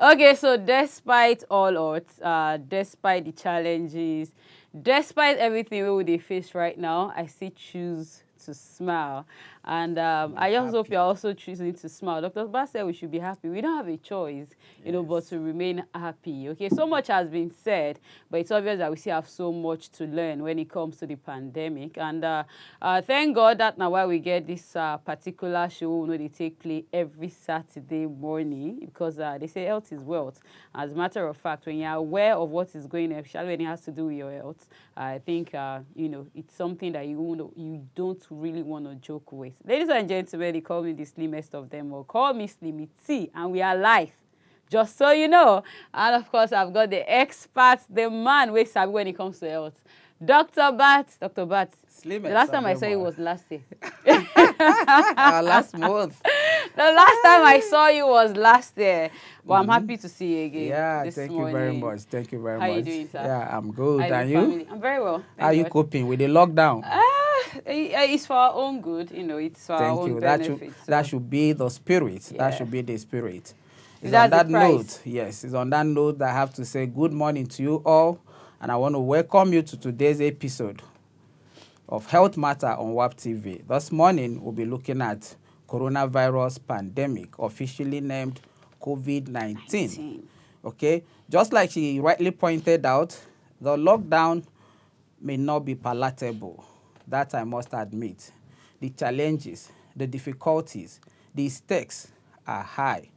Okay, so despite all odds, despite the challenges, despite everything we they face right now, I still choose to smile. And Be I just hope you're happy. also choosing to smile. Dr. Bass said we should be happy. We don't have a choice, but Yes. to remain happy. Okay, so much has been said, but it's obvious that we still have so much to learn when it comes to the pandemic. And thank God that now why we get this particular show, they take place every Saturday morning because they say health is wealth. As a matter of fact, when you're aware of what is going on, especially when it has to do with your health, I think it's something that you don't really want to joke with. Ladies and gentlemen, they call me the slimmest of them all. Call me Slimmy T, and we are live. Just so you know. And of course, I've got the expert, the man who sabi when it comes to health. Dr. Bat. Dr. Bat. The Slimmest last of time I them saw you all. was last year. Last month. The last time I saw you was last year. But I'm happy to see you again Yeah, this thank you very morning. much. Thank you very How you much. doing, sir? Yeah, I'm How good. is the And you? family? I'm very well, How are thank you God. coping with the lockdown? It's for our own good, it's for our Thank own you. benefit. That So, should be the spirit. That yeah. should be the spirit. If It's on that's the that price. note. Yes, it's on that note that I have to say good morning to you all, and I want to welcome you to today's episode of Health Matter on WAP TV. This morning we'll be looking at coronavirus pandemic, officially named COVID-19. 19. Okay, just like she rightly pointed out, the lockdown may not be palatable. That I must admit. The challenges, the difficulties, the stakes are high.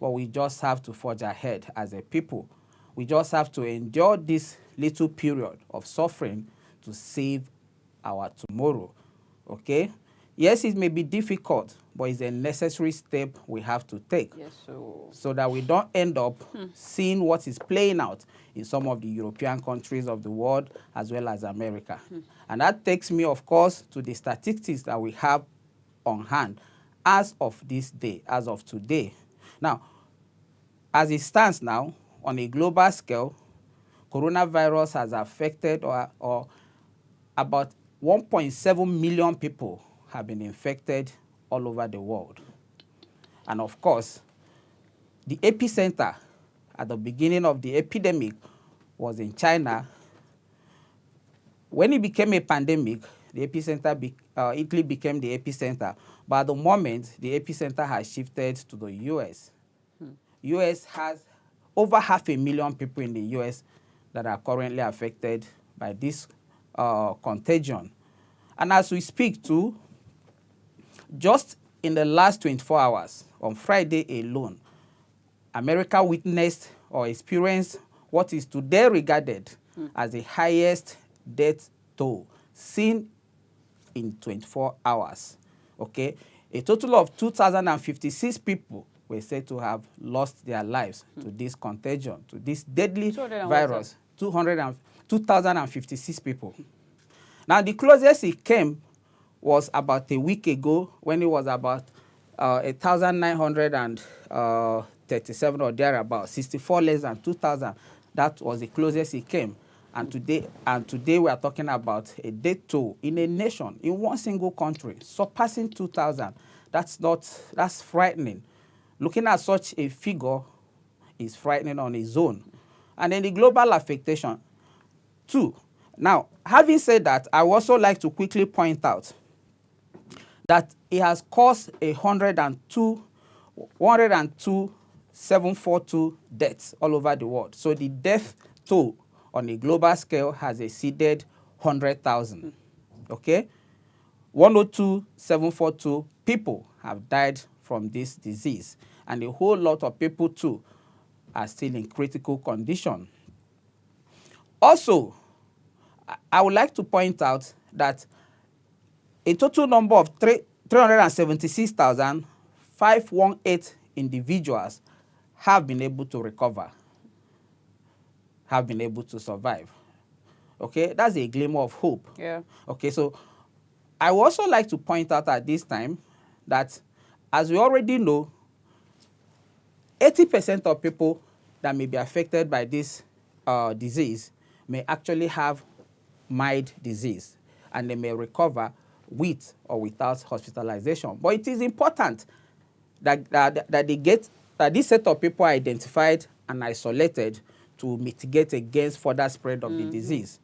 But we just have to forge ahead as a people. We just have to endure this little period of suffering to save our tomorrow. Okay? Yes, it may be difficult, but it's a necessary step we have to take Yes, so that we don't end up seeing what is playing out in some of the European countries of the world as well as America. And that takes me, of course, to the statistics that we have on hand as of this day, as of today. Now, as it stands now, on a global scale, coronavirus has affected or about 1.7 million people have been infected all over the world. And of course, the epicenter at the beginning of the epidemic was in China. When it became a pandemic, the epicenter, Italy became the epicenter. But at the moment, the epicenter has shifted to the US. US has over 500,000 people in the US that are currently affected by this contagion. And as we speak too, just in the last 24 hours, on Friday alone, America witnessed or experienced what is today regarded as the highest death toll seen in 24 hours. Okay? A total of 2,056 people were said to have lost their lives to this contagion, to this deadly 200 and what, virus. 2,056 people. Now, the closest it came was about a week ago when it was about 1,937 or thereabout, 64 less than 2,000. That was the closest it came. And today we are talking about a death toll in a nation, in one single country, surpassing 2,000. That's frightening. Looking at such a figure is frightening on its own. And then the global affectation, too. Now, having said that, I would also like to quickly point out that it has caused 102,742 deaths all over the world. So the death toll on a global scale has exceeded 100,000. Okay? 102,742 people have died from this disease, and a whole lot of people too are still in critical condition. Also, I would like to point out that a total number of 376,518 individuals have been able to recover, have been able to survive. Okay, that's a glimmer of hope. Yeah. Okay, so I would also like to point out at this time that, as we already know, 80% of people that may be affected by this disease may actually have mild disease, and they may recover with or without hospitalization. But it is important that they get this set of people are identified and isolated to mitigate against further spread of the disease.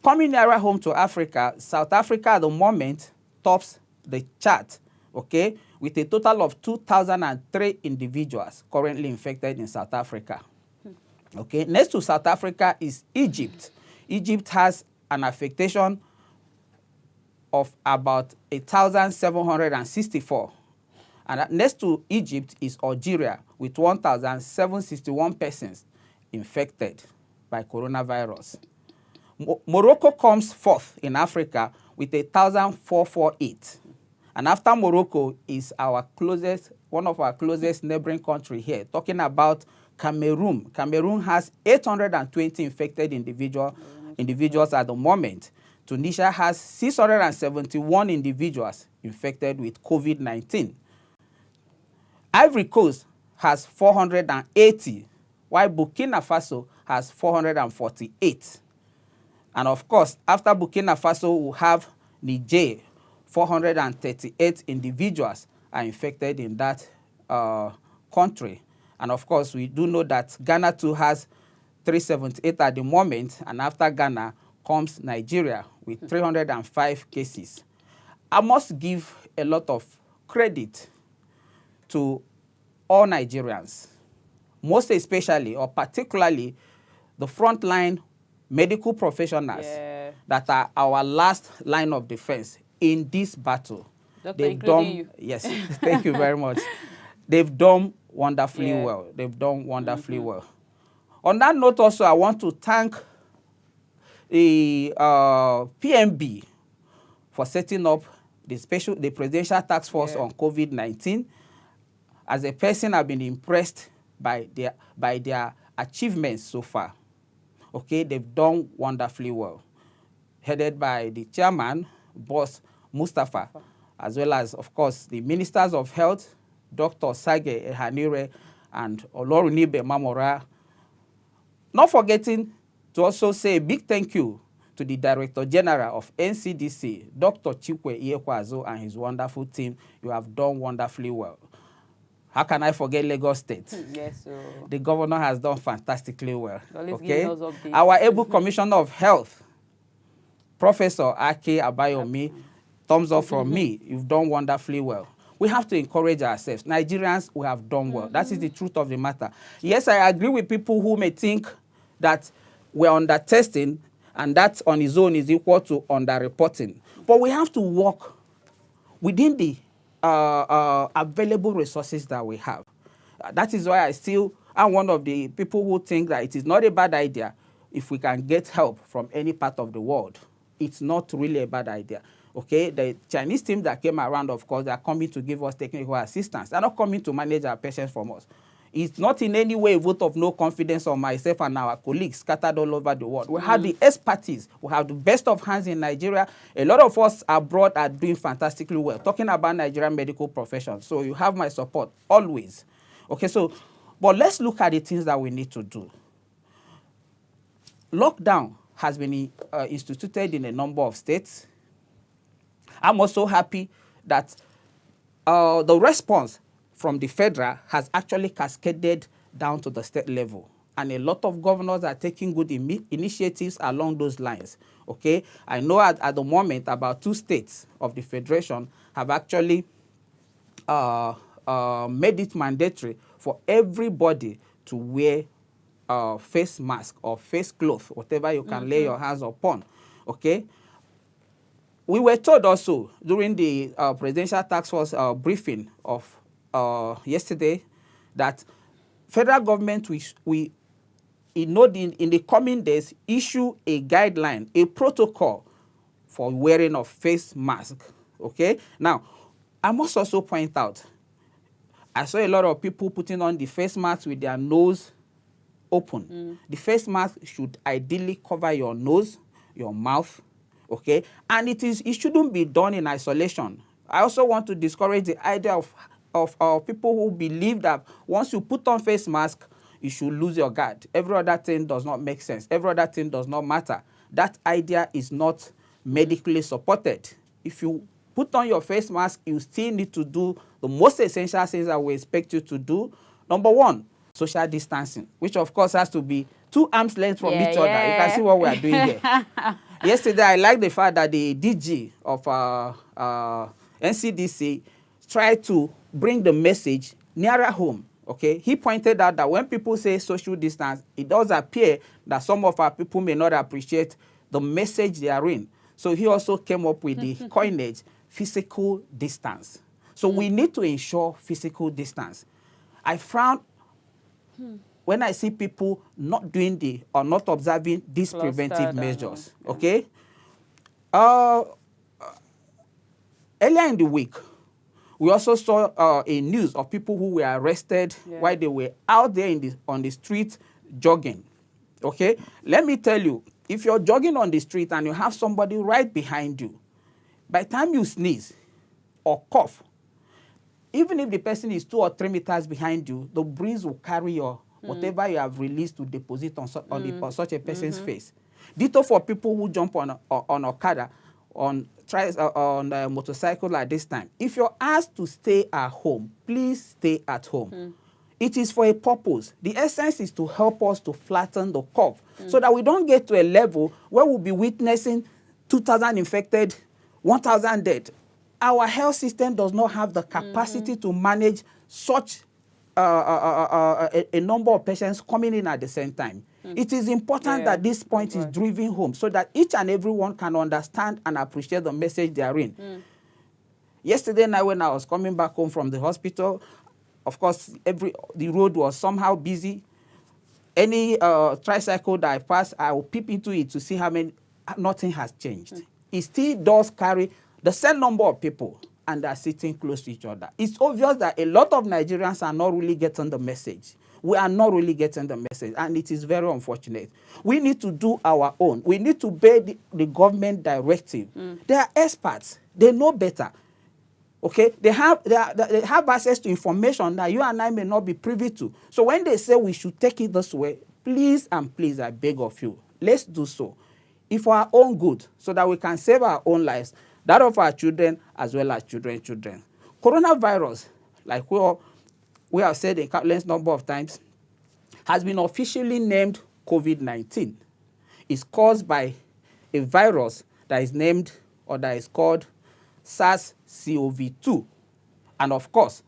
Coming nearer home to Africa, South Africa at the moment tops the chart, okay, with a total of 2,003 individuals currently infected in South Africa. Okay, next to South Africa is Egypt. Egypt has an affectation of about 1,764. And next to Egypt is Algeria with 1,761 persons infected by coronavirus. Morocco comes fourth in Africa with 1,448. And after Morocco is one of our closest neighboring country here, talking about Cameroon. Cameroon has 820 infected individuals at the moment. Tunisia has 671 individuals infected with COVID-19. Ivory Coast has 480, while Burkina Faso has 448. And of course, after Burkina Faso, we have Niger. 438 individuals are infected in that country. And of course, we do know that Ghana too has 378 at the moment, and after Ghana comes Nigeria with 305 cases. I must give a lot of credit to all Nigerians, most especially or particularly the frontline medical professionals that are our last line of defense in this battle. Doctor, including you. Yes, thank you very much. They've done wonderfully well. They've done wonderfully well. On that note also, I want to thank the PMB for setting up the Presidential Task Force on COVID-19. As a person, I've been impressed by their achievements so far. Okay, they've done wonderfully well. Headed by the chairman, Boss Mustafa, as well as, of course, the Ministers of Health, Dr. Sage Ehanire and Olorunibe Mamora. Not forgetting to also say a big thank you to the Director General of NCDC, Dr. Chikwe Iyekwazo, and his wonderful team. You have done wonderfully well. How can I forget Lagos State? Yes, sir. The governor has done fantastically well. Okay? Our able Commissioner of Health, Professor Ake Abayomi, thumbs up from me. You've done wonderfully well. We have to encourage ourselves. Nigerians, we have done well. That is the truth of the matter. Yes, I agree with people who may think that we're under testing and that on its own is equal to under-reporting. But we have to work within the available resources that we have. That is why I'm one of the people who think that it is not a bad idea if we can get help from any part of the world. It's not really a bad idea. Okay, the Chinese team that came around, of course, they are coming to give us technical assistance. They're not coming to manage our patients from us. It's not in any way a vote of no confidence on myself and our colleagues scattered all over the world. We have the expertise. We have the best of hands in Nigeria. A lot of us abroad are doing fantastically well. Talking about Nigerian medical profession. So you have my support always. Okay, but let's look at the things that we need to do. Lockdown has been instituted in a number of states. I'm also happy that the response from the federal has actually cascaded down to the state level. And a lot of governors are taking good initiatives along those lines. Okay, I know at the moment about 2 states of the federation have actually made it mandatory for everybody to wear face mask or face cloth, whatever you can lay your hands upon. Okay. We were told also during the Presidential Task Force briefing of yesterday that federal government will in the coming days issue a guideline, a protocol for wearing of face mask. Okay. Now, I must also point out, I saw a lot of people putting on the face mask with their nose open. The face mask should ideally cover your nose, your mouth. Okay, and it shouldn't be done in isolation. I also want to discourage the idea of people who believe that once you put on face mask, you should lose your guard. Every other thing does not make sense. Every other thing does not matter. That idea is not medically supported. If you put on your face mask, you still need to do the most essential things that we expect you to do. Number one, social distancing, which of course has to be 2 arms length from each other. You can see what we are doing here. Yesterday, I like the fact that the DG of NCDC tried to bring the message nearer home. Okay, he pointed out that when people say social distance, it does appear that some of our people may not appreciate the message they are in. So he also came up with the coinage, physical distance. So we need to ensure physical distance. I found when I see people not doing or not observing these preventive measures, okay? Earlier in the week, we also saw a news of people who were arrested while they were out there on the street jogging, okay? Let me tell you, if you're jogging on the street and you have somebody right behind you, by the time you sneeze or cough, even if the person is 2 or 3 meters behind you, the breeze will carry your whatever you have released to deposit on such a person's face. Ditto for people who jump on Okada, on a motorcycle at this time. If you're asked to stay at home, please stay at home. It is for a purpose. The essence is to help us to flatten the curve so that we don't get to a level where we'll be witnessing 2,000 infected, 1,000 dead. Our health system does not have the capacity to manage such a number of patients coming in at the same time. It is important that this point is driven home so that each and everyone can understand and appreciate the message they are in. Yesterday night when I was coming back home from the hospital, of course, the road was somehow busy. Any tricycle that I pass, I will peep into it to see how many, nothing has changed. It still does carry the same number of people and they are sitting close to each other. It's obvious that a lot of Nigerians are not really getting the message. We are not really getting the message, and it is very unfortunate. We need to do our own. We need to obey the government directive. They are experts. They know better. Okay? They have access to information that you and I may not be privy to. So when they say we should take it this way, please and please, I beg of you, let's do so. If for our own good, so that we can save our own lives, that of our children as well as children. Coronavirus, like we have said a countless number of times, has been officially named COVID-19. It's caused by a virus that is named or that is called SARS-CoV-2. And of course,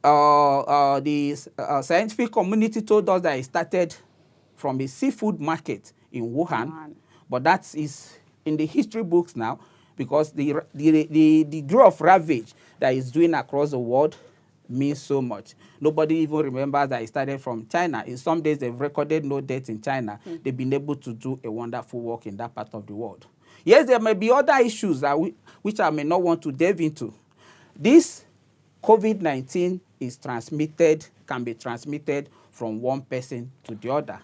the scientific community told us that it started from a seafood market in Wuhan, but that is in the history books now because the degree of ravage that is doing across the world means so much. Nobody even remembers that it started from China. In some days, they've recorded no deaths in China. They've been able to do a wonderful work in that part of the world. Yes, there may be other issues that which I may not want to delve into. This COVID-19 can be transmitted from one person to the other.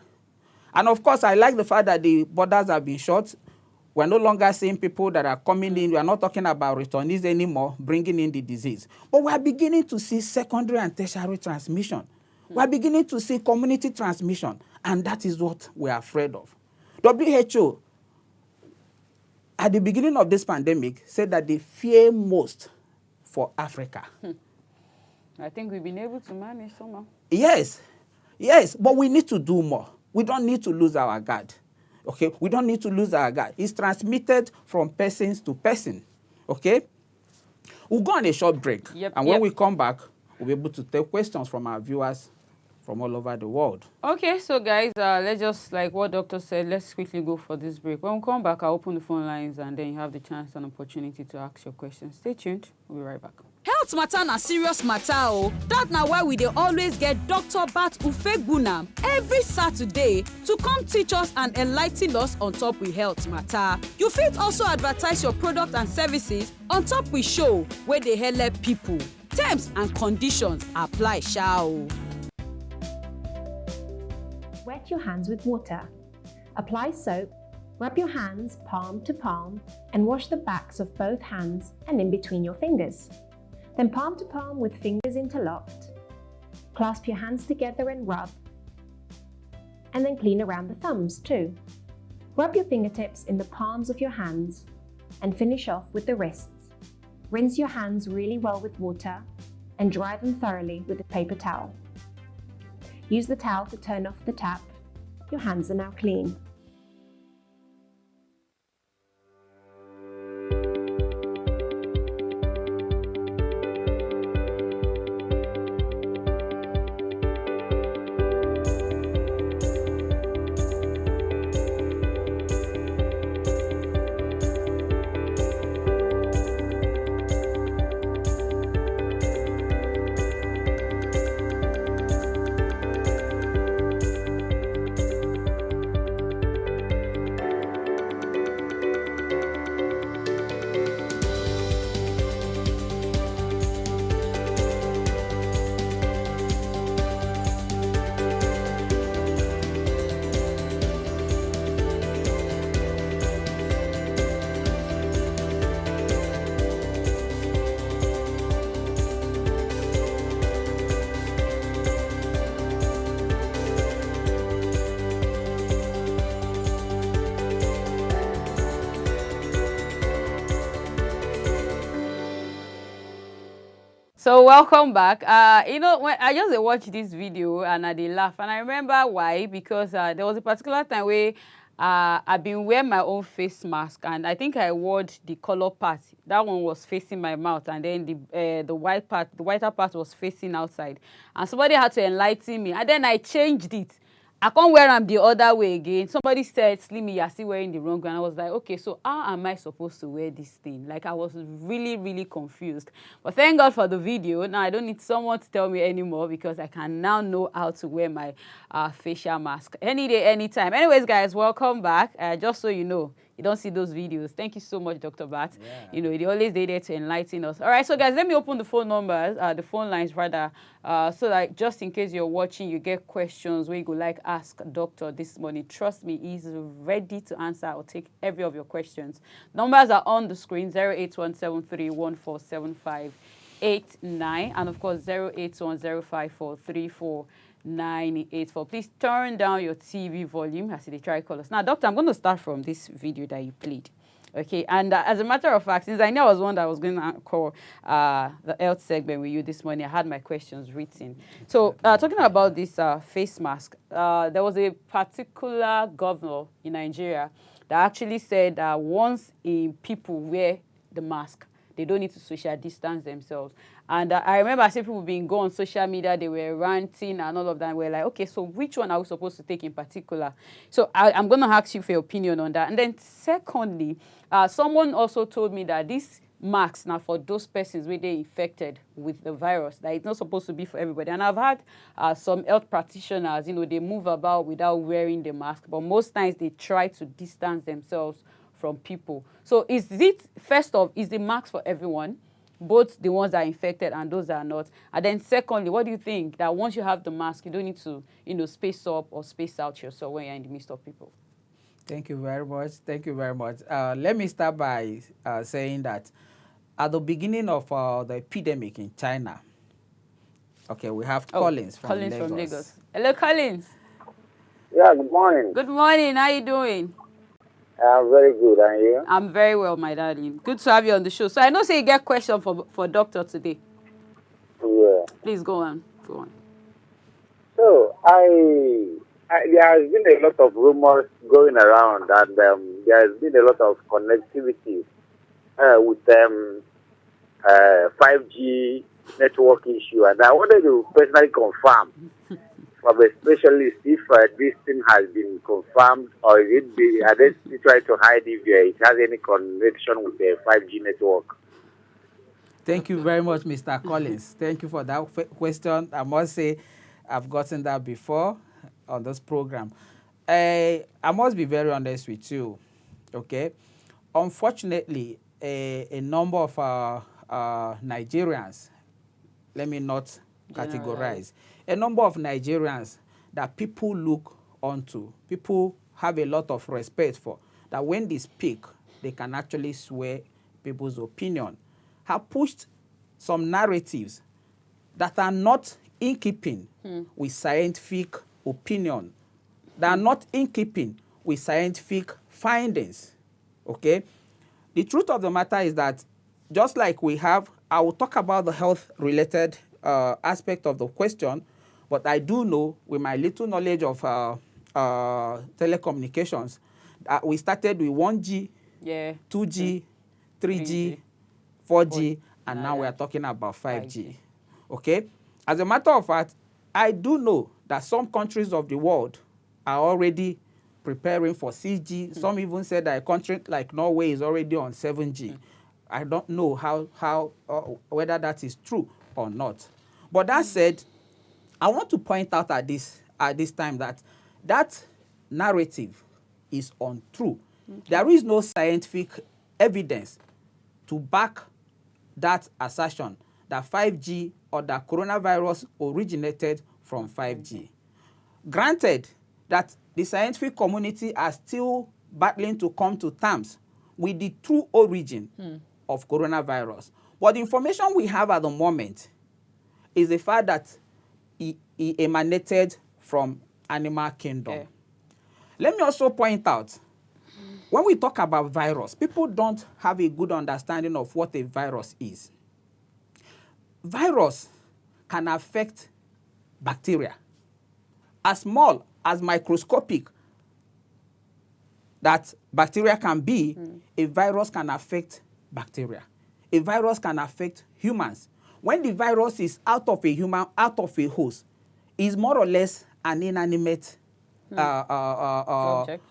And of course, I like the fact that the borders have been shut. We're no longer seeing people that are coming in. We are not talking about returnees anymore, bringing in the disease. But we are beginning to see secondary and tertiary transmission. We are beginning to see community transmission. And that is what we are afraid of. WHO, at the beginning of this pandemic, said that they fear most for Africa. I think we've been able to manage somehow. Yes, but we need to do more. We don't need to lose our guard. Okay, we don't need to lose our guard. It's transmitted from persons to person. Okay, we'll go on a short break. And when we come back, we'll be able to take questions from our viewers from all over the world. Okay, so guys, let's just, like what Doctor said, let's quickly go for this break. When we come back, I'll open the phone lines and then you have the chance and opportunity to ask your questions. Stay tuned. We'll be right back. Health matter na serious matter o. That na why we dey always get Dr. Bat Ufegbunam every Saturday to come teach us and enlighten us on top with health matter. You fit also advertise your product and services on top with show where dey help people. Terms and conditions apply sha o. Wet your hands with water. Apply soap, rub your hands palm to palm and wash the backs of both hands and in between your fingers. Then palm to palm with fingers interlocked. Clasp your hands together and rub. And then clean around the thumbs too. Rub your fingertips in the palms of your hands and finish off with the wrists. Rinse your hands really well with water and dry them thoroughly with a paper towel. Use the towel to turn off the tap. Your hands are now clean. So welcome back. You know, when I just watched this video and I did laugh, and I remember why, because there was a particular time where I've been wearing my own face mask, and I think I wore the color part. That one was facing my mouth, and then the white part, the whiter part was facing outside. And somebody had to enlighten me, and then I changed it. I can't wear them the other way again. Somebody said, Slimmy, you're still wearing the wrong one. And I was like, okay, so how am I supposed to wear this thing? Like, I was really, really confused. But thank God for the video. Now I don't need someone to tell me anymore, because I can now know how to wear my facial mask any day, anytime. Anyways, guys, welcome back. Just so you know, you don't see those videos. Thank you so much, Dr. Bat. Yeah. You know, they always there to enlighten us. All right, so guys, let me open the phone numbers, the phone lines rather, so that just in case you're watching, you get questions where you go like ask doctor this morning. Trust me, he's ready to answer or take every of your questions. Numbers are on the screen: 08173147589, and of course 08105434984. Please turn down your TV volume as they try to call us. Now, doctor, I'm going to start from this video that you played. Okay, and as a matter of fact, since I knew I was one that was going to call the health segment with you this morning, I had my questions written. So, talking about this face mask, there was a particular governor in Nigeria that actually said that once people wear the mask, they don't need to social distance themselves. And I remember seeing people being go on social media, they were ranting and all of that. We're like, okay, so which one are we supposed to take in particular? So I'm going to ask you for your opinion on that. And then secondly, someone also told me that this mask now for those persons where they infected with the virus, that it's not supposed to be for everybody. And I've had some health practitioners, you know, they move about without wearing the mask, but most times they try to distance themselves from people. So is it, first off, is the mask for everyone, both the ones that are infected and those that are not? And then secondly, what do you think that once you have the mask, you don't need to, you know, space up or space out yourself when you're in the midst of people? Thank you very much. Thank you very much. Let me start by saying that at the beginning of the epidemic in China, okay, we have Collins from Collins Lagos. from Lagos. Hello, Collins. Yeah, good morning. Good morning. How you doing? I'm very good, and you? I'm very well, my darling. Good to have you on the show. So I know say you get question for doctor today. Yeah. Please go on. Go on. So there has been a lot of rumors going around, and there has been a lot of connectivity with 5G network issue, and I wanted to personally confirm from a specialist if this thing has been confirmed, or are they still trying to hide if it has any connection with the 5G network? Thank you very much, Mr. Collins. Thank you for that question. I must say I've gotten that before on this program. I must be very honest with you, okay? Unfortunately, a number of Nigerians, let me not categorize, a number of Nigerians that people look onto, people have a lot of respect for, that when they speak, they can actually sway people's opinion, have pushed some narratives that are not in keeping with scientific opinion, that are not in keeping with scientific findings, okay? The truth of the matter is that just like we have, I will talk about the health-related aspect of the question, but I do know, with my little knowledge of telecommunications, we started with 1G, 2G, 3G, 4G, and now we are talking about 5G. Okay? As a matter of fact, I do know that some countries of the world are already preparing for 6G. Some even said that a country like Norway is already on 7G. I don't know whether that is true or not. But that said, I want to point out at this time that narrative is untrue. There is no scientific evidence to back that assertion that 5G or that coronavirus originated from 5G. Granted that the scientific community are still battling to come to terms with the true origin of coronavirus. But the information we have at the moment is the fact that it emanated from animal kingdom. Okay. Let me also point out, when we talk about virus, people don't have a good understanding of what a virus is. Virus can affect bacteria. As small as microscopic that bacteria can be, a virus can affect bacteria. A virus can affect humans. When the virus is out of a human, out of a host, is more or less an inanimate object.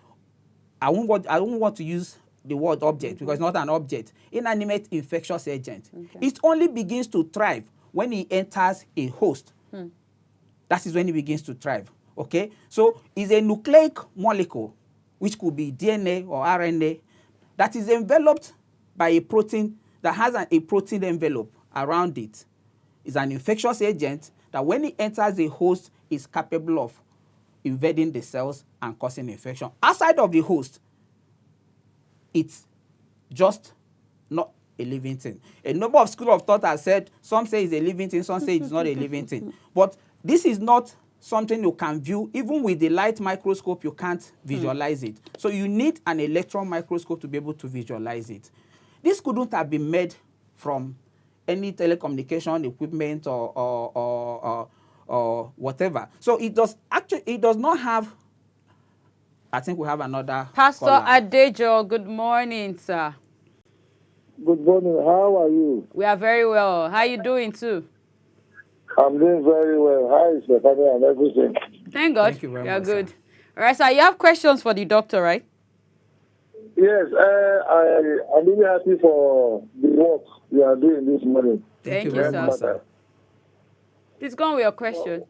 I don't want to use the word object because it's not an object. Inanimate infectious agent. Okay. It only begins to thrive when it enters a host. That is when it begins to thrive. Okay? So it's a nucleic molecule, which could be DNA or RNA, that is enveloped by a protein that has a protein envelope around it. It's an infectious agent that when it enters a host is capable of invading the cells and causing infection. Outside of the host, it's just not a living thing. A number of schools of thought have said, some say it's a living thing, some say it's not a living thing. But this is not something you can view. Even with the light microscope, you can't visualize it. So you need an electron microscope to be able to visualize it. This couldn't have been made from any telecommunication equipment or whatever. So it does not have. I think we have another Pastor caller. Adejo, good morning, sir. Good morning. How are you? We are very well. How are you doing too? I'm doing very well. How is the family and everything? Thank God. Thank you very You're much, good. sir. All right, sir. You have questions for the doctor, right? Yes, I'm really happy for the work you are doing this morning. Thank you, very much, sir. Please go on with your question.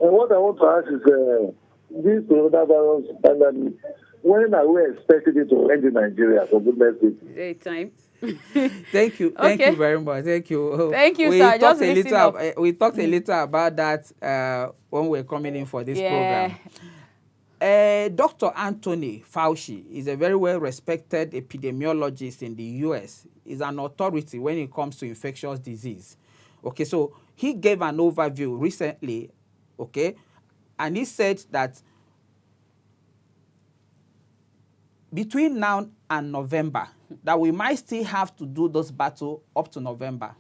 And what I want to ask is, this coronavirus pandemic, when are we expecting it to end in Nigeria, for goodness sake? Is it time? Thank you. Okay. Thank you very much. Thank you. Thank you, sir. Just listen up. We talked a little about that when we were coming in for this program. Dr. Anthony Fauci is a very well-respected epidemiologist in the U.S. He's an authority when it comes to infectious disease. Okay, so he gave an overview recently, okay, and he said that between now and November, that we might still have to do this battle up to November.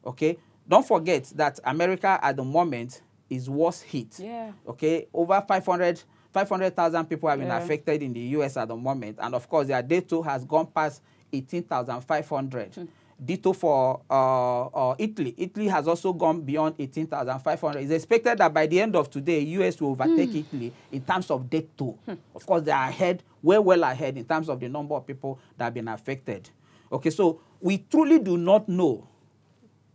Okay? Don't forget that America at the moment is worst hit. Yeah. Okay? Over 500,000 people have been affected in the US at the moment. And of course, their day toll has gone past 18,500. Ditto for Italy. Italy has also gone beyond 18,500. It's expected that by the end of today, US will overtake Italy in terms of death toll. Of course, they are ahead, well ahead in terms of the number of people that have been affected. Okay, so we truly do not know,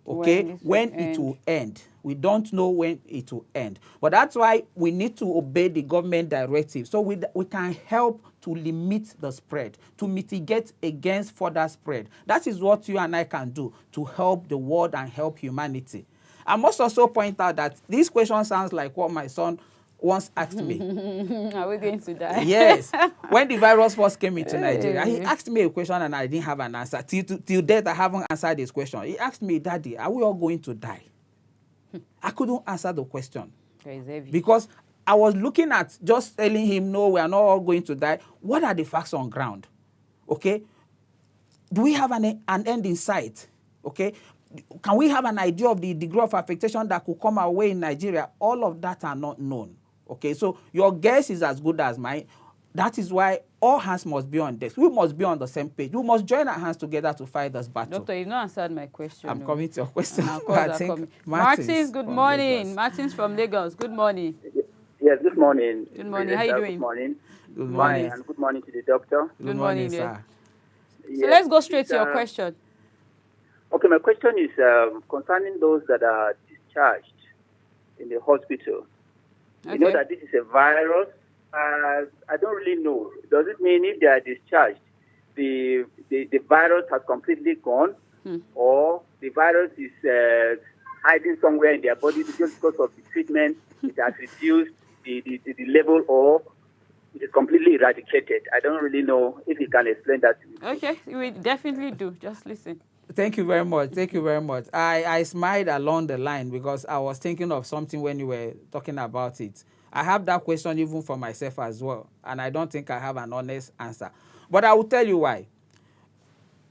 okay, when it will end. We don't know when it will end. But that's why we need to obey the government directive so we can help to limit the spread, to mitigate against further spread. That is what you and I can do to help the world and help humanity. I must also point out that this question sounds like what my son once asked me. Are we going to die? Yes. When the virus first came into Nigeria, he asked me a question and I didn't have an answer. Till date, I haven't answered this question. He asked me, Daddy, are we all going to die? I couldn't answer the question because I was looking at just telling him, no, we are not all going to die. What are the facts on ground? Okay? Do we have an end in sight? Okay? can we have an idea of the degree of affectation that could come our way in Nigeria? All of that are not known. Okay, so your guess is as good as mine. That is why all hands must be on deck. We must be on the same page. We must join our hands together to fight this battle. Doctor, you've not answered my question. I'm coming to your question. Martins, good morning. Martins from Lagos, good morning. Yes, good morning. Good morning. How are you doing? Good morning. Good morning. Fine, and good morning to the doctor. Good morning, sir. So let's go straight to your question. Okay, my question is concerning those that are discharged in the hospital. Okay. You know that this is a virus. I don't really know. Does it mean if they are discharged, the virus has completely gone, or the virus is hiding somewhere in their body just because of the treatment? It has reduced the level, or it is completely eradicated. I don't really know if you can explain that to me. Okay, we definitely do. Just listen. Thank you very much. Thank you very much. I smiled along the line because I was thinking of something when you were talking about it. I have that question even for myself as well, and I don't think I have an honest answer. But I will tell you why.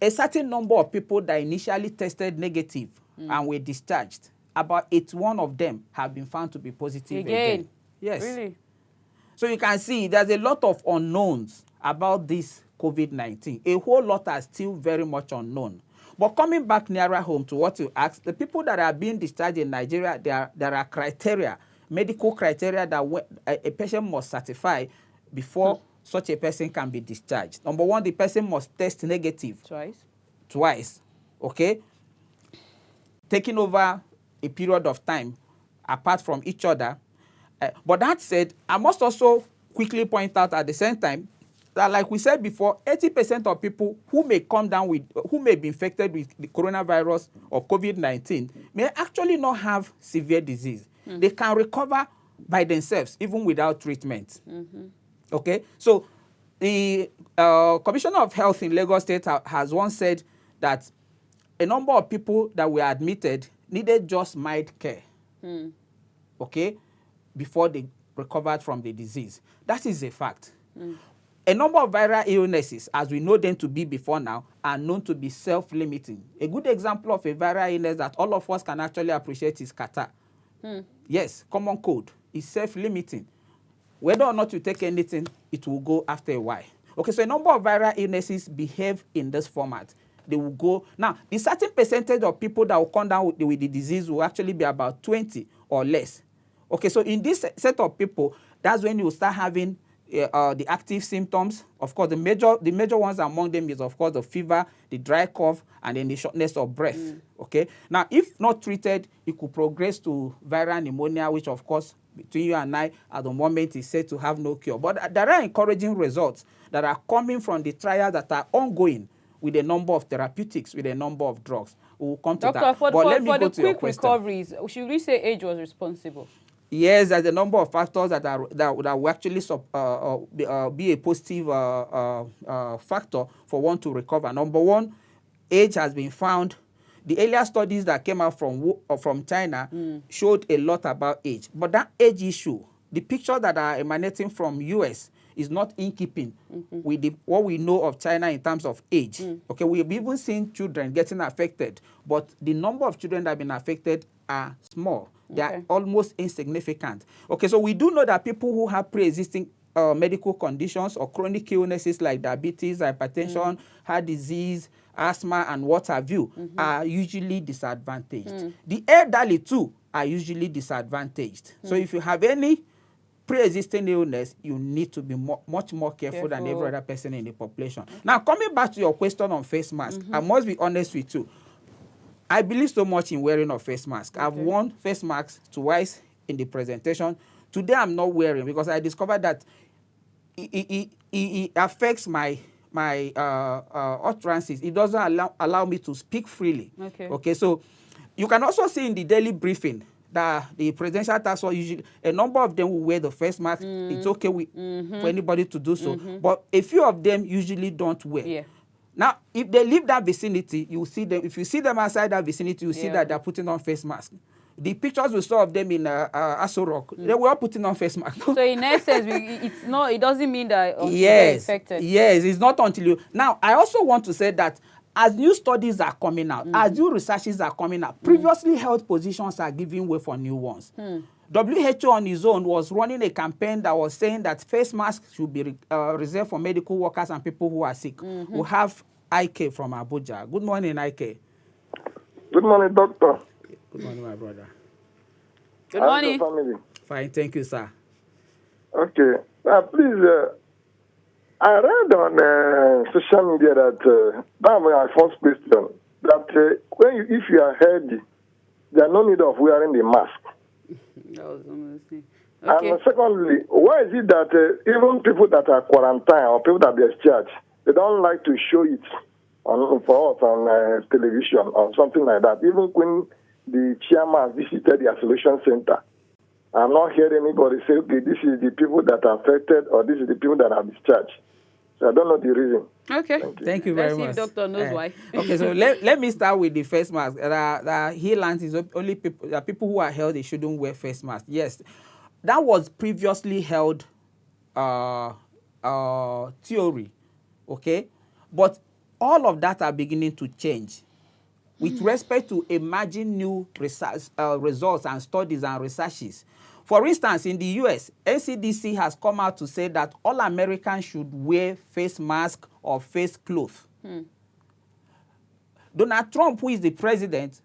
A certain number of people that initially tested negative and were discharged, about 81 of them have been found to be positive again. Yes. Really? So you can see there's a lot of unknowns about this COVID-19. A whole lot are still very much unknown. But coming back nearer home to what you asked, the people that are being discharged in Nigeria, there are criteria, medical criteria that a patient must satisfy before such a person can be discharged. Number one, the person must test negative. Twice. Okay? Taking over a period of time apart from each other. But that said, I must also quickly point out at the same time that, like we said before, 80% of people who may come down with, who may be infected with the coronavirus or COVID-19 may actually not have severe disease. They can recover by themselves, even without treatment. Okay? So the Commissioner of Health in Lagos State has once said that a number of people that were admitted needed just mild care. Okay? Before they recovered from the disease. That is a fact. A number of viral illnesses, as we know them to be before now, are known to be self-limiting. A good example of a viral illness that all of us can actually appreciate is catarrh. Yes, common cold is self-limiting. Whether or not you take anything, it will go after a while. Okay, so a number of viral illnesses behave in this format. They will go. Now, the certain percentage of people that will come down with the disease will actually be about 20 or less. Okay, so in this set of people, that's when you start having the active symptoms. Of course, the major ones among them is, of course, the fever, the dry cough, and then the shortness of breath. Okay, now if not treated, it could progress to viral pneumonia, which, of course, between you and I, at the moment, is said to have no cure. But there are encouraging results that are coming from the trials that are ongoing with a number of therapeutics, with a number of drugs. We'll come to Doctor, that. for Let me go the to your quick question. recoveries, should we say age was responsible? Yes, there's a number of factors that will actually be a positive factor for one to recover. Number one, age has been found. The earlier studies that came out from China showed a lot about age. But that age issue, the pictures that are emanating from US is not in keeping with what we know of China in terms of age. Okay, we've even seen children getting affected, but the number of children that have been affected are small. They are almost insignificant. Okay, so we do know that people who have pre-existing medical conditions or chronic illnesses like diabetes, hypertension, heart disease, asthma, and what have you are usually disadvantaged. The elderly too are usually disadvantaged. So if you have any pre-existing illness, you need to be much more careful than every other person in the population. Now, coming back to your question on face mask, I must be honest with you. I believe so much in wearing a face mask. I've worn face masks twice in the presentation. Today, I'm not wearing because I discovered that it affects my utterances. It doesn't allow me to speak freely. Okay, so you can also see in the daily briefing that the presidential task force usually, a number of them will wear the face mask. It's okay for anybody to do so. But a few of them usually don't wear. Now, if they leave that vicinity, you see them. If you see them outside that vicinity, you see that they're putting on face masks. The pictures we saw of them in Aso Rock, they were all putting on face masks. So in essence, it's not. It doesn't mean that you're infected. Yes, it's not until you. Now, I also want to say that as new studies are coming out, as new researches are coming out, previously held positions are giving way for new ones. WHO on its own was running a campaign that was saying that face masks should be reserved for medical workers and people who are sick. We have IK from Abuja. Good morning, IK. Good morning, doctor. Good morning, my brother. Good morning. How's your family? Fine, thank you, sir. Okay. Please, I read on social media that, that's my first question, that if you are healthy, there's no need of wearing the mask. That was amazing. Okay. And secondly, why is it that even people that are quarantined or people that are discharged, they don't like to show it for us on television or something like that? Even when the chairman visited the isolation center, I'm not hearing anybody say, okay, this is the people that are affected or this is the people that are discharged. So I don't know the reason. Okay. Thank you very much. Let's see if doctor knows why. Okay, so let me start with the face mask. He learns is only people who are healthy shouldn't wear face masks. Yes, that was previously held theory, okay? But all of that are beginning to change with respect to emerging new results and studies and researches. For instance, in the US, NCDC has come out to say that all Americans should wear face mask or face cloth. Donald Trump, who is the president,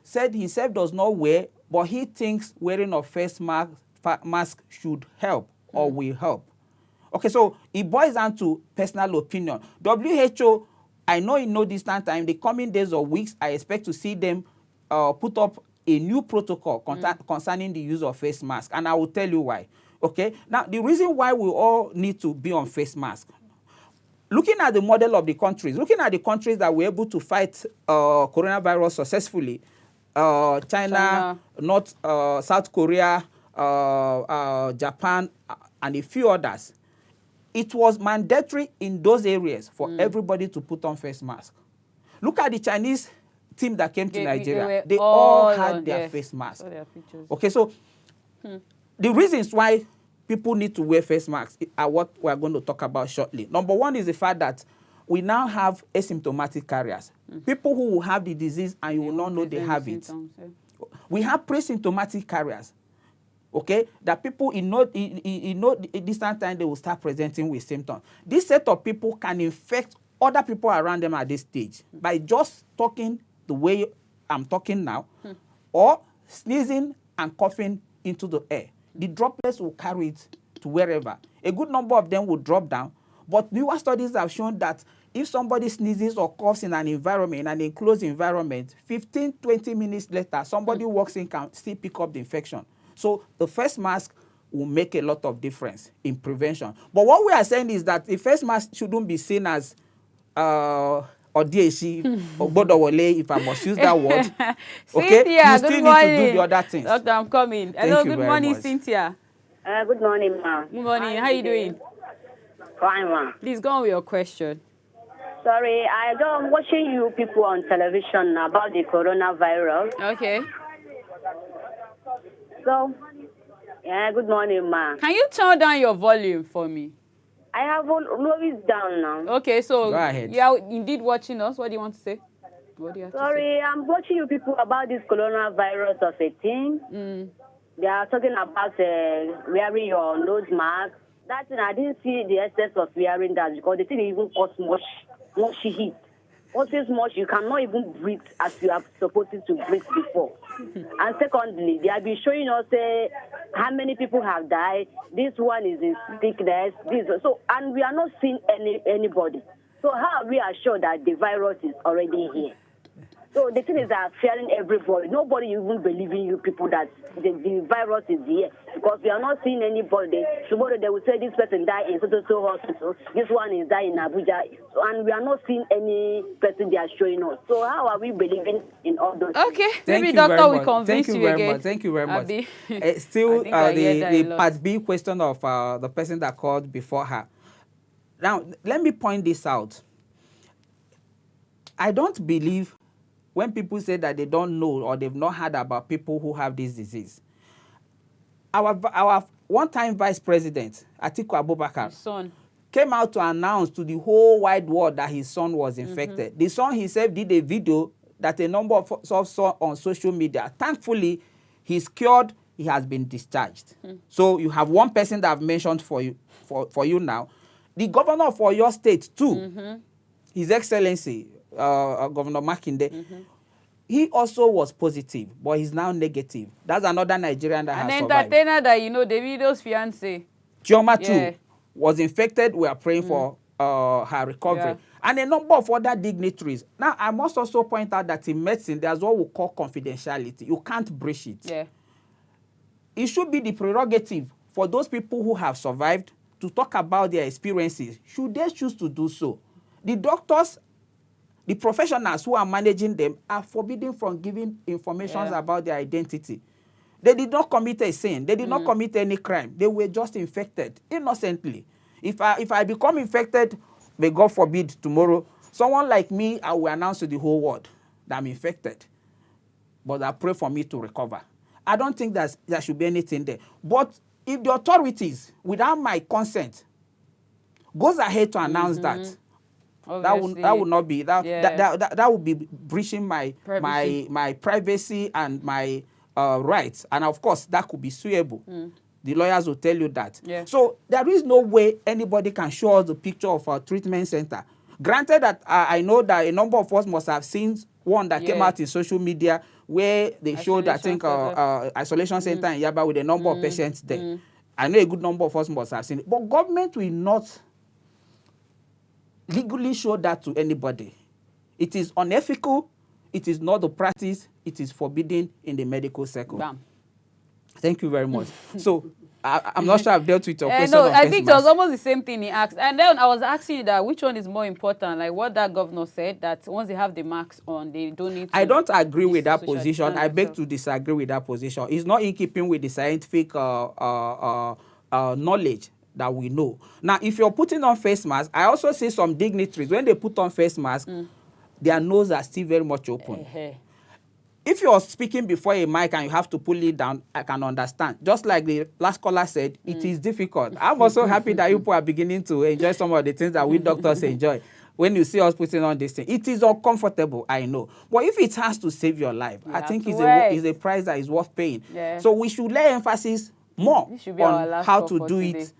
said he himself does not wear, but he thinks wearing a face mask should help or will help. Okay, so it boils down to personal opinion. WHO, I know in no distant time, the coming days or weeks, I expect to see them put up a new protocol concerning the use of face mask, and I will tell you why. Okay, now the reason why we all need to be on face mask, looking at the model of the countries, looking at the countries that were able to fight coronavirus successfully, China, South Korea, Japan, and a few others, it was mandatory in those areas for everybody to put on face mask. Look at the Chinese team that came to Nigeria. They all had their face masks. Okay, so the reasons why people need to wear face masks are what we're going to talk about shortly. Number one is the fact that we now have asymptomatic carriers. People who will have the disease and you will not know they have it. We have pre-symptomatic carriers. Okay, that people in no distant time they will start presenting with symptoms. This set of people can infect other people around them at this stage by just talking the way I'm talking now, or sneezing and coughing into the air. The droplets will carry it to wherever. A good number of them will drop down, but newer studies have shown that if somebody sneezes or coughs in an environment, in an enclosed environment, 15, 20 minutes later, somebody walks in can still pick up the infection. So the face mask will make a lot of difference in prevention. But what we are saying is that the face mask shouldn't be seen as or DHC or Bodowole, if I must use that word. Okay, Cynthia, you still need to do the other things. Doctor, I'm coming. Hello, good morning, Cynthia. Good morning, ma'am. Good morning. How are you doing? Fine, ma'am. Please go on with your question. Sorry, I'm watching you people on television about the coronavirus. Okay. So, good morning, ma'am. Can you turn down your volume for me? I have always down now. Okay, so go ahead. You are indeed watching us. What do you want to say? What do you have Sorry, to say? I'm watching you people about this coronavirus of a thing. They are talking about wearing your nose mask. That thing, I didn't see the excess of wearing that because the thing even cause much heat. What is much, you cannot even breathe as you are supposed to breathe before. And secondly, they have been showing us how many people have died. This one is in sickness. And we are not seeing anybody. So how are we assured that the virus is already here? So the thing is that fearing everybody. Nobody even believing you people that the virus is here because we are not seeing anybody. Tomorrow they will say this person died in so hospital. This one is dying in Abuja, and we are not seeing any person they are showing us. So how are we believing in all those? Okay, Thank maybe you doctor very will much. convince Thank you you very again. much. Thank you very much. Abi. Still, the lot. part B question of the person that called before her. Now, let me point this out. I don't believe when people say that they don't know or they've not heard about people who have this disease. Our one-time vice president, Atiku Abubakar, Son. came out to announce to the whole wide world that his son was infected. The son himself did a video that a number of us saw on social media. Thankfully, he's cured. He has been discharged. So you have one person that I've mentioned for you now. The governor for your state too, His Excellency, Governor Makinde, he also was positive, but he's now negative. That's another Nigerian that has survived. An entertainer that, you know, Davido's fiancé. Chioma too was infected. We are praying for her recovery. Yeah. And a number of other dignitaries. Now, I must also point out that in medicine, there's what we call confidentiality. You can't breach it. Yeah. It should be the prerogative for those people who have survived to talk about their experiences, should they choose to do so. The doctors, the professionals who are managing them are forbidden from giving information about their identity. They did not commit a sin. They did not commit any crime. They were just infected innocently. If I become infected, may God forbid, tomorrow, someone like me, I will announce to the whole world that I'm infected. But I pray for me to recover. I don't think there should be anything there. But if the authorities, without my consent, goes ahead to announce that would not be that would be breaching my privacy and my rights, and of course that could be suable. The lawyers will tell you that. Yeah. So there is no way anybody can show us the picture of our treatment center. Granted that I know that a number of us must have seen one that came out in social media where they showed, I think, isolation center in Yaba with a number of patients there. I know a good number of us must have seen it. But government will not legally show that to anybody. It is unethical. It is not the practice. It is forbidden in the medical circle. Bam. Thank you very much. So I'm not sure I've dealt with your question. No, I think it was almost the same thing he asked. And then I was asking you that which one is more important, like what that governor said, that once they have the marks on, they don't need to... I don't agree with that position. I beg to disagree with that position. It's not in keeping with the scientific knowledge that we know. Now, if you're putting on face masks, I also see some dignitaries, when they put on face masks, their nose are still very much open. If you're speaking before a mic and you have to pull it down, I can understand. Just like the last caller said, it is difficult. I'm also happy that you people are beginning to enjoy some of the things that we doctors enjoy. When you see us putting on this thing, it is uncomfortable, I know. But if it has to save your life, I think it's a price that is worth paying. Yeah. So we should lay emphasis more on how to do it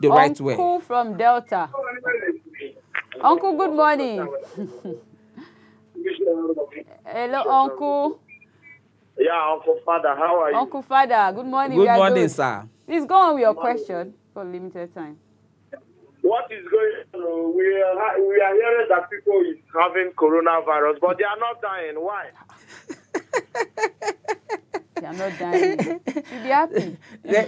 the right way. Uncle from Delta. Uncle, good morning. Hello, Uncle. Yeah, Uncle Father, how are you? Uncle Father, good morning. Good morning, sir. Please go on with your question for limited time. What is going on? We are hearing that people is having coronavirus, but they are not dying. Why? They are not dying. You'll be happy.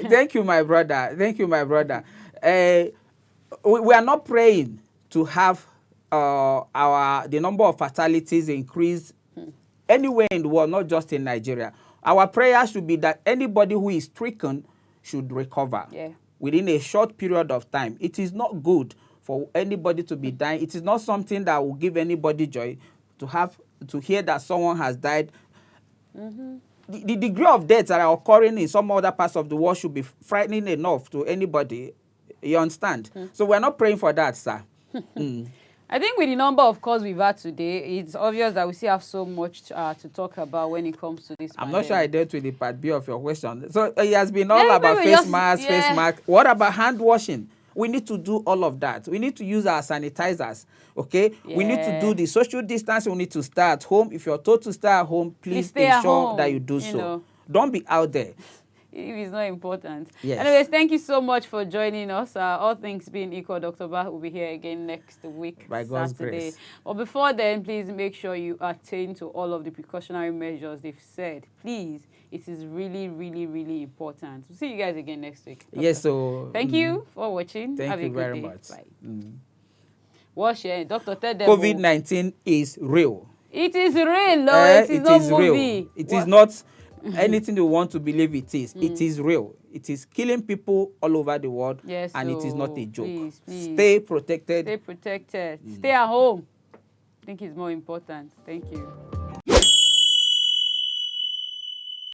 Thank you, my brother. Thank you, my brother. We are not praying to have the number of fatalities increase anywhere in the world, not just in Nigeria. Our prayer should be that anybody who is stricken should recover within a short period of time. It is not good for anybody to be dying. It is not something that will give anybody joy to hear that someone has died. The degree of deaths that are occurring in some other parts of the world should be frightening enough to anybody. You understand? So we're not praying for that, sir. I think with the number of calls we've had today, it's obvious that we still have so much to talk about when it comes to this. I'm not sure I dealt with the part B of your question. So it has been all about face masks. What about hand washing? We need to do all of that. We need to use our sanitizers, okay? We need to do the social distancing. We need to stay at home. If you're told to stay at home, please ensure that you do so. Don't be out there. If it's not important. Yes. Anyways, thank you so much for joining us. All things being equal, Dr. Bah will be here again next week, by God's grace. But before then, please make sure you attain to all of the precautionary measures they've said. Please, it is really, really, really important. We'll see you guys again next week. Doctor. Yes, so... Thank you for watching. Thank Have you a good very day. much. Bye. Wash it. Dr. Ted COVID-19 is real. It is real, no? It is not movie. Real. It is not... anything you want to believe it is. It is real. It is killing people all over the world, and it is not a joke. Please. Stay protected. Stay protected. Stay at home. I think it's more important. Thank you.